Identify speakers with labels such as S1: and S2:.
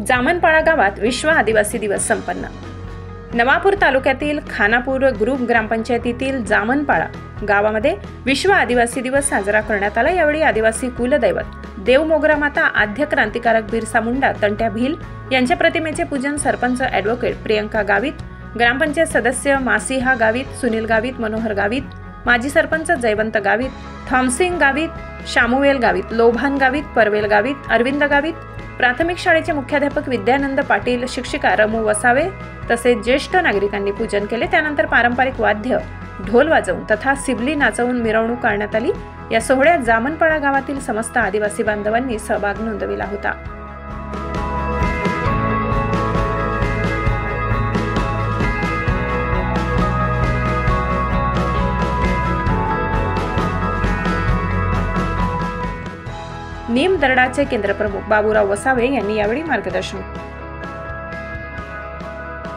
S1: जामनपाडा गावात विश्व आदिवासी दिवस संपन्न। नवापूर तालुक्यातील खानापूर ग्रुप ग्रामपंचायतीतील जामनपाडा गावामध्ये विश्व आदिवासी दिवस साजरा करण्यात आला। यावेळी आदिवासी कुलदैवत देव मोगरा माता आद्य क्रांतिकारक बिरसा मुंडा तंट्या भील यांच्या प्रतिमेचे पूजन सरपंच ॲडव्होकेट प्रियंका गावित, ग्रामपंचायत सदस्य मासिहा गावित, सुनील गावित, मनोहर गावित, माजी सरपंच जयवंत गावित, थॉमसिंग गावित, शामुवेल गावित, लोभान गावित, परवेल गावित, अरविंद गावित, प्राथमिक शाळेचे मुख्याध्यापक विद्यानंद पाटील, शिक्षिका रमू वसावे तसेच ज्येष्ठ नागरिकांनी पूजन केले। त्यानंतर पारंपरिक वाद्य ढोल वाजवून तथा सिबली नाचवून मिरवणूक काढण्यात आली। या सोहळ्यात जामनपाडा गावातील समस्त आदिवासी बांधवांनी सहभाग नोंदविला होता। नीम दरडाचे केंद्रप्रमुख बाबूराव वसावे यांनी यावेळी मार्गदर्शन